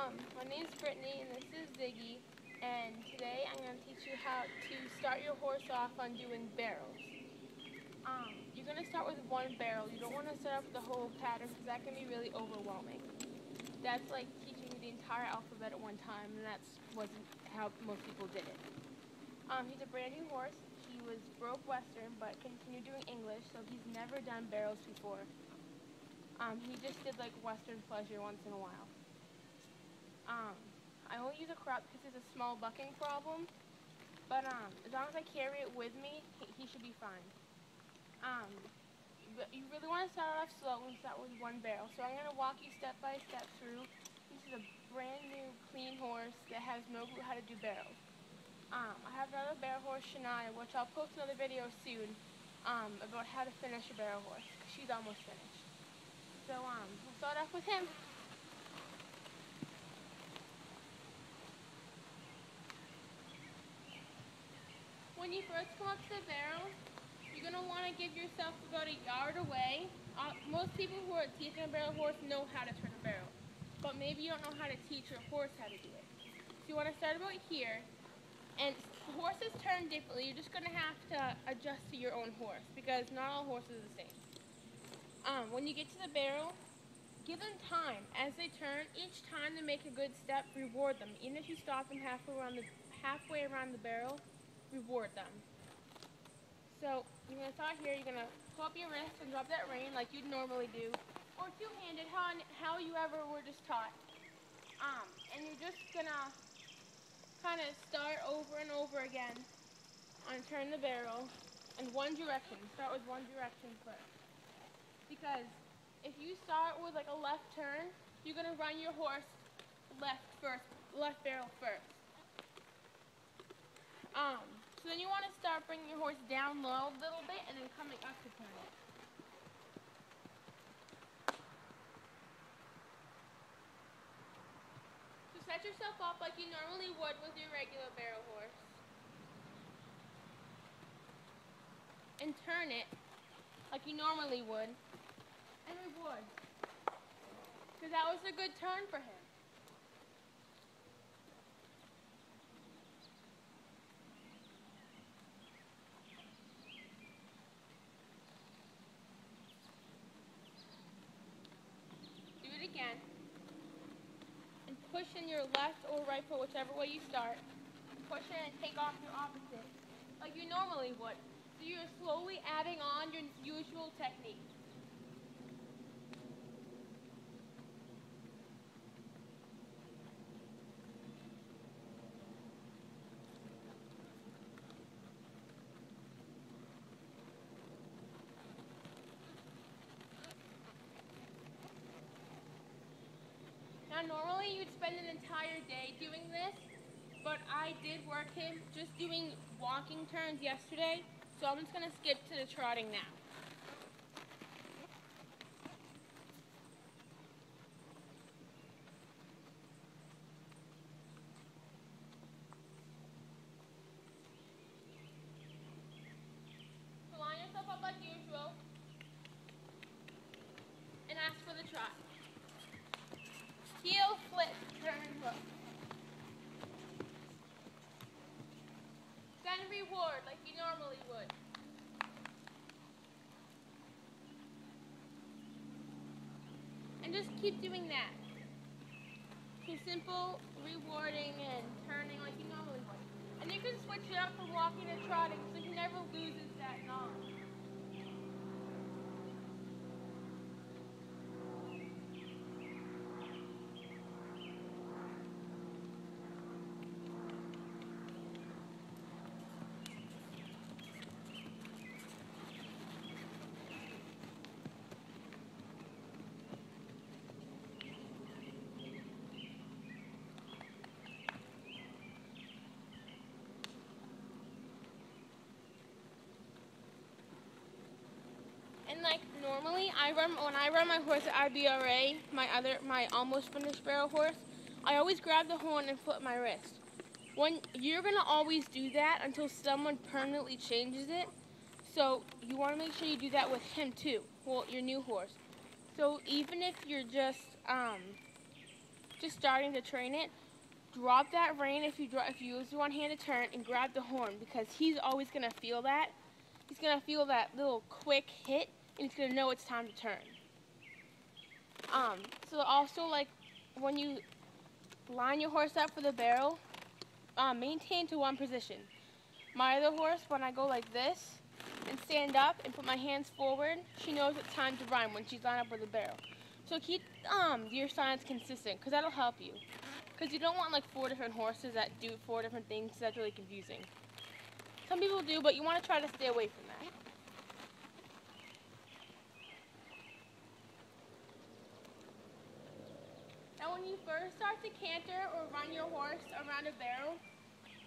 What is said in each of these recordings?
My name's Brittany and this is Ziggy, and today I'm going to teach you how to start your horse off on doing barrels. You're going to start with one barrel. You don't want to start off with the whole pattern because that can be really overwhelming. That's like teaching you the entire alphabet at one time, and that wasn't how most people did it. He's a brand new horse. He was broke Western but continued doing English, so he's never done barrels before. He just did like Western pleasure once in a while. I only use a crop because it's a small bucking problem, but as long as I carry it with me, he should be fine. But you really want to start off slow and start with one barrel. So I'm going to walk you step by step through. This is a brand new, clean horse that has no clue how to do barrels. I have another barrel horse, Shania, which I'll post another video soon about how to finish a barrel horse. She's almost finished. So we'll start off with him. When you first come up to the barrel, you're going to want to give yourself about a yard away. Most people who are teaching a barrel horse know how to turn a barrel, but maybe you don't know how to teach your horse how to do it. So you want to start about here, and horses turn differently. You're just going to have to adjust to your own horse because not all horses are the same. When you get to the barrel, give them time. As they turn, each time they make a good step, reward them. Even if you stop them halfway around the barrel, reward them. So you're going to start here, you're going to pull up your wrist and drop that rein like you'd normally do, or two-handed, how you ever were just taught. And you're just going to kind of start over and over again on turn the barrel in one direction. Start with one direction first. Because if you start with like a left turn, you're going to run your horse left barrel first. So then you want to start bringing your horse down low a little bit and then coming up to turn it. So set yourself up like you normally would with your regular barrel horse. And turn it like you normally would. And reward. Because that was a good turn for him. Again, and push in your left or right foot, whichever way you start. Push in and take off your opposite, like you normally would. So you're slowly adding on your usual technique. Now normally you'd spend an entire day doing this, but I did work him just doing walking turns yesterday, so I'm just going to skip to the trotting now. So line yourself up like usual, and ask for the trot. Heel, flip, turn, hook. Then reward like you normally would. And just keep doing that. So simple, rewarding, and turning like you normally would. And you can switch it up from walking to trotting so he never loses that knowledge. And like normally, when I run my horse at IBRA, my almost finished barrel horse, I always grab the horn and flip my wrist. You're gonna always do that until someone permanently changes it. So you want to make sure you do that with him too. Well, your new horse. So even if you're just just starting to train it, drop that rein if you use the one hand to turn, and grab the horn, because he's always gonna feel that. He's gonna feel that little quick hit, and he's gonna know it's time to turn. So also, like, when you line your horse up for the barrel, maintain to one position. My other horse, when I go like this and stand up and put my hands forward, she knows it's time to run when she's lined up with the barrel. So keep your signs consistent, because that'll help you. Because you don't want like 4 different horses that do 4 different things, that's really confusing. Some people do, but you want to try to stay away from that. Now when you first start to canter or run your horse around a barrel,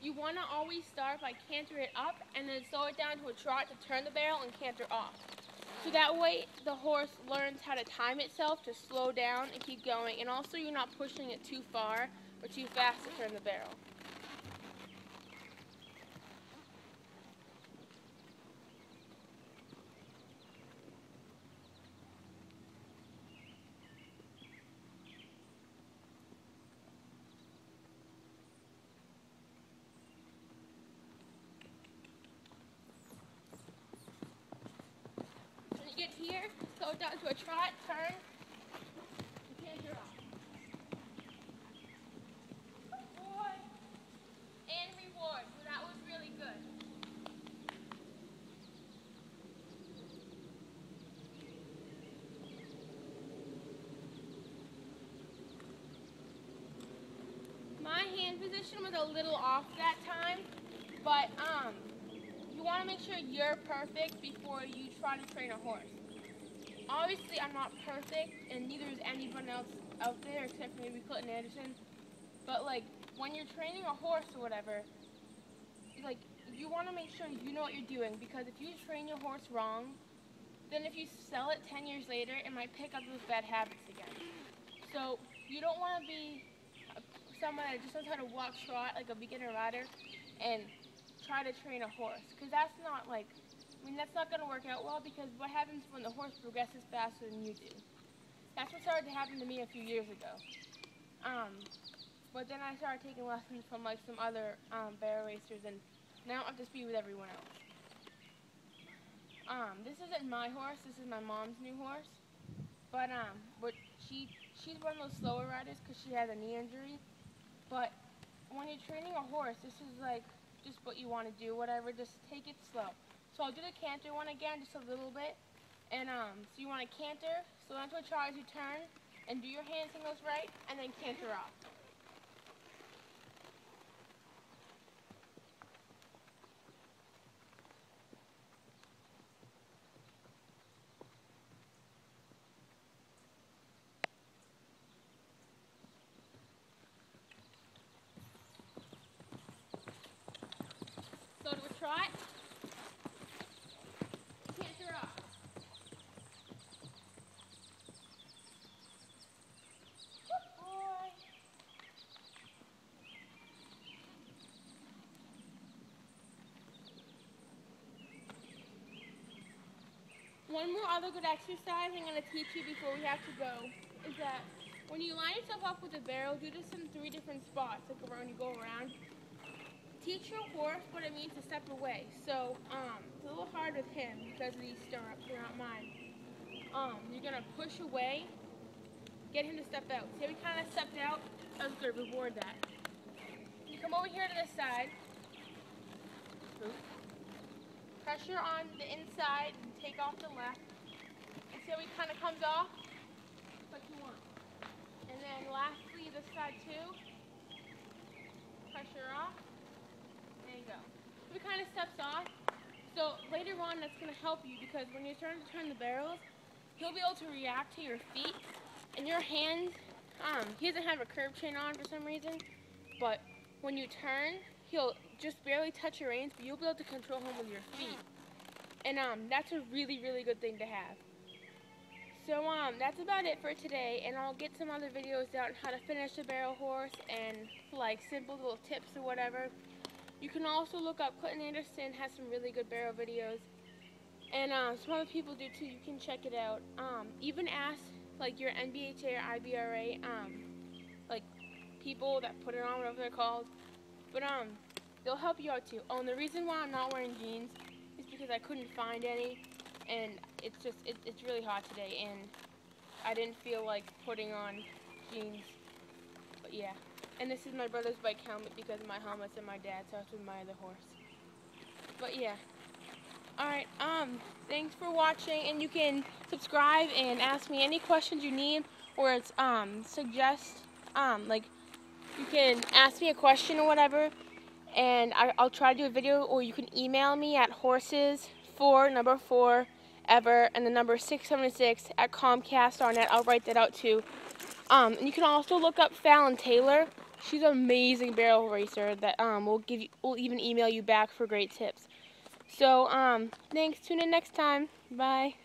you want to always start by canter it up and then slow it down to a trot to turn the barrel and canter off. So that way the horse learns how to time itself to slow down and keep going, and also you're not pushing it too far or too fast to turn the barrel. When you get here, slow it down to a trot, turn, and canter off. Good boy. And reward. So that was really good. My hand position was a little off that time, but you want to make sure you're perfect before you try to train a horse. Obviously, I'm not perfect, and neither is anyone else out there except for maybe Clinton Anderson. But like when you're training a horse or whatever, like you want to make sure you know what you're doing, because if you train your horse wrong, then if you sell it 10 years later, it might pick up those bad habits again. So you don't want to be someone that just knows how to walk trot like a beginner rider and try to train a horse, because that's not like, I mean, that's not going to work out well, because what happens when the horse progresses faster than you do? That's what started to happen to me a few years ago. But then I started taking lessons from like some other barrel racers, and now I'm up to speed with everyone else. This isn't my horse, this is my mom's new horse, but she's one of those slower riders because she has a knee injury. But when you're training a horse, this is like just what you want to do, whatever, just take it slow. So I'll do the canter one again, just a little bit. And so you want to canter, slow down to a trot as you turn, and do your hand signals right, and then canter off. Slow to a trot, canter off. Good boy. One more other good exercise I'm going to teach you before we have to go is that when you line yourself up with a barrel, do this in 3 different spots, like when you go around. Teach your horse what it means to step away. So it's a little hard with him because of these stirrups, they're not mine. You're going to push away, get him to step out. See how he kind of stepped out? I was going to reward that. You come over here to this side. Pressure on the inside and take off the left. And see how he kind of comes off? What you want. And then lastly, this side too. Pressure off. There you go. So he kind of steps off. So later on, that's going to help you, because when you're starting to turn the barrels, he'll be able to react to your feet and your hands. He doesn't have a curb chain on for some reason, but when you turn, he'll just barely touch your reins, but you'll be able to control him with your feet. And that's a really, really good thing to have. So that's about it for today, and I'll get some other videos out on how to finish a barrel horse and like simple little tips or whatever. You can also look up Clinton Anderson, has some really good barrel videos, and some other people do too. You can check it out. Even ask like your NBHA or IBRA like people that put it on, whatever they're called. But they'll help you out too. Oh, and the reason why I'm not wearing jeans is because I couldn't find any, and it's really hot today, and I didn't feel like putting on jeans. But yeah, and this is my brother's bike helmet because my helmet's in my dad's house with my other horse. But yeah. Alright, thanks for watching, and you can subscribe and ask me any questions you need, or it's, suggest, like, you can ask me a question or whatever, and I'll try to do a video, or you can email me at horses4ever, and the number 676 at Comcast.net. I'll write that out too. And you can also look up Fallon Taylor. She's an amazing barrel racer that, will even email you back for great tips. So, thanks. Tune in next time. Bye.